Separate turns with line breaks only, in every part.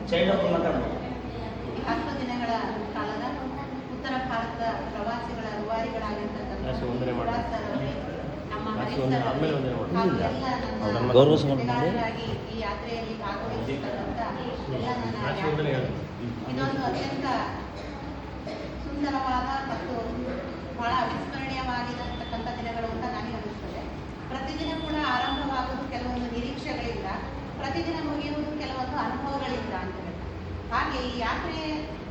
ಈ 10 ದಿನಗಳ ಕಾಲದ ಉತ್ತರ ಭಾರತದ ಪ್ರವಾಸಿಗಳ ರೂವಾರಿಗಳಾಗಿರ್ತಕ್ಕಂಥ ನಮ್ಮ ಜೊತೆಗಾರರಾಗಿ ಈ ಯಾತ್ರೆಯಲ್ಲಿ ಭಾಗವಹಿಸಿರ್ತಕ್ಕಂಥ ಇದೊಂದು ಅತ್ಯಂತ ಸುಂದರವಾದ ಮತ್ತು ಬಹಳ ಅವಿಸ್ಮರಣೀಯವಾಗಿರತಕ್ಕಂಥ ದಿನಗಳು ಅಂತ ನನಗೆ ಅನಿಸ್ತದೆ. ಪ್ರತಿದಿನ ಕೂಡ ಆರಂಭವಾಗುವುದು ಕೆಲವೊಂದು ನಿರೀಕ್ಷೆಗಳಿಂದ, ಪ್ರತಿದಿನ ಮುಗಿಯುವುದು ಕೆಲವೊಂದು ಅನುಭವಗಳಿಂದ ಅಂತ ಹೇಳಿ. ಹಾಗೆ ಈ ಯಾತ್ರೆ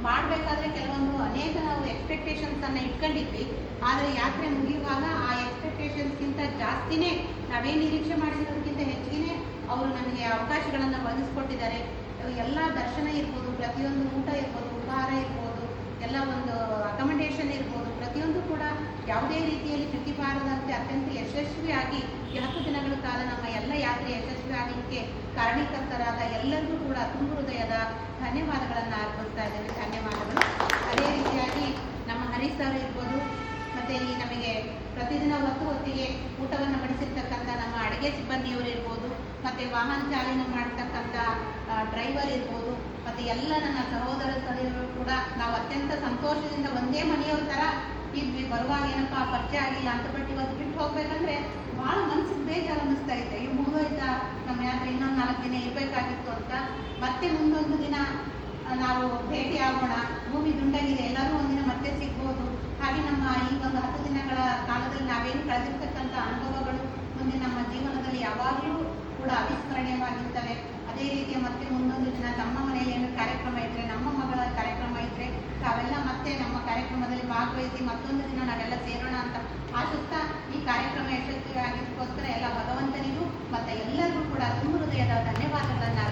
ಮಾಡಬೇಕಾದ್ರೆ ಕೆಲವೊಂದು ಅನೇಕ ನಾವು ಎಕ್ಸ್ಪೆಕ್ಟೇಷನ್ಸ್ ಅನ್ನ ಇಟ್ಕೊಂಡಿದ್ವಿ. ಆದರೆ ಯಾತ್ರೆ ಮುಗಿಯುವಾಗ ಆ ಎಕ್ಸ್ಪೆಕ್ಟೇಷನ್ಸ್ಗಿಂತ ಜಾಸ್ತಿನೇ ನಾವೇನು ನಿರೀಕ್ಷೆ ಮಾಡಿರೋದಕ್ಕಿಂತ ಹೆಚ್ಚಿಗೆ ಅವರು ನಮಗೆ ಅವಕಾಶಗಳನ್ನು ಒದಗಿಸ್ಕೊಟ್ಟಿದ್ದಾರೆ. ಎಲ್ಲ ದರ್ಶನ ಇರ್ಬೋದು, ಪ್ರತಿಯೊಂದು ಊಟ ಇರ್ಬೋದು, ಉಪಹಾರ ಇರ್ಬೋದು, ಎಲ್ಲ ಒಂದು ಅಕಮಡೇಷನ್ ಇರ್ಬೋದು, ಪ್ರತಿಯೊಂದು ಕೂಡ ಯಾವುದೇ ರೀತಿಯಲ್ಲಿ ಚ್ಯುತಿ ಬಾರದಂತೆ ಅತ್ಯಂತ ಯಶಸ್ವಿಯಾಗಿ 10 ದಿನಗಳ ಕಾಲ ನಮ್ಮ ಎಲ್ಲ ಯಾತ್ರೆ ಯಶಸ್ವಿ ಆಗಲಿಕ್ಕೆ ಕಾರಣೀಕರ್ತರಾದ ಎಲ್ಲರಿಗೂ ಕೂಡ ತುಂಬ ಹೃದಯದ ಧನ್ಯವಾದಗಳನ್ನು ಅರ್ಪಿಸ್ತಾ ಇದ್ದೇವೆ. ಧನ್ಯವಾದಗಳು. ಅದೇ ರೀತಿಯಾಗಿ ನಮ್ಮ ಹರೀಶ್ ಸರ್ ಇರ್ಬೋದು, ಮತ್ತು ಈ ನಮಗೆ ಪ್ರತಿದಿನ ಹೊತ್ತಿಗೆ ಊಟವನ್ನು ಬಡಿಸಿರ್ತಕ್ಕಂಥ ನಮ್ಮ ಅಡುಗೆ ಸಿಬ್ಬಂದಿಯವರು ಇರ್ಬೋದು, ಮತ್ತು ವಾಹನ ಚಾಲನೆ ಮಾಡ್ತಕ್ಕಂಥ ಡ್ರೈವರ್ ಇರ್ಬೋದು, ಮತ್ತು ಎಲ್ಲ ನನ್ನ ಸಹೋದರರು ಕೂಡ ನಾವು ಅತ್ಯಂತ ಸಂತೋಷದಿಂದ ಒಂದೇ ಮನೆಯವ್ರ ಥರ ಇದ್ವಿ. ಬರುವಾಗ ಏನಪ್ಪ ಪರಿಚಯ ಆಗಿಲ್ಲ ಅಂತ, ಬಟ್ ಇವತ್ತು ಬಿಟ್ಟು ಹೋಗ್ಬೇಕಂದ್ರೆ ಭಾಳ ಮನಸ್ಸಿಗೆ ಬೇಜಾರು ಅನ್ನಿಸ್ತಾ ಇದೆ. ಈ ಮುಗಿದೋಯ್ತಾ ನಮ್ಮ ಯಾತ್ರೆ ಇನ್ನೊಂದು 4 ದಿನ ಇರಬೇಕಾಗಿತ್ತು ಅಂತ. ಮತ್ತೆ ಮುಂದೊಂದು ದಿನ ನಾವು ಭೇಟಿ ಆಗೋಣ, ಭೂಮಿ ದುಂಡಾಗಿದೆ, ಎಲ್ಲರೂ ಒಂದಿನ ಮತ್ತೆ ಸಿಗ್ಬೋದು. ಹಾಗೆ ನಮ್ಮ ಈ ಒಂದು 10 ದಿನಗಳ ಕಾಲದಲ್ಲಿ ನಾವೇನು ಕಳೆದಿರ್ತಕ್ಕಂಥ ಅನುಭವಗಳು ಮುಂದೆ ನಮ್ಮ ಜೀವನದಲ್ಲಿ ಯಾವಾಗಲೂ ಕೂಡ ಅವಿಸ್ಮರಣೀಯವಾಗಿರ್ತವೆ. ಅದೇ ರೀತಿಯ ಮತ್ತೆ ಮುಂದೊಂದು ದಿನ ತಮ್ಮ ಮನೆಯಲ್ಲಿ ಏನು ಕಾರ್ಯಕ್ರಮ ಇದ್ದರೆ, ನಮ್ಮ ಮಗಳ ಕಾರ್ಯಕ್ರಮ ಇದ್ದರೆ, ತಾವೆಲ್ಲ ಮತ್ತೆ ನಮ್ಮ ಕಾರ್ಯಕ್ರಮದಲ್ಲಿ ಭಾಗವಹಿಸಿ ಮತ್ತೊಂದು ದಿನ ನಾವೆಲ್ಲ ಸೇರೋಣ ಅಂತ ಆಶಿಸ್ತಾ ಈ ಕಾರ್ಯಕ್ರಮ ಯಶಸ್ವಿಯಾಗಿದ್ದಕ್ಕೋಸ್ಕರ ಎಲ್ಲ ಭಗವಂತನಿಗೂ ಮತ್ತು ಎಲ್ಲರಿಗೂ ಕೂಡ ತುಂಬ ಹೃದಯದ ಧನ್ಯವಾದಗಳನ್ನು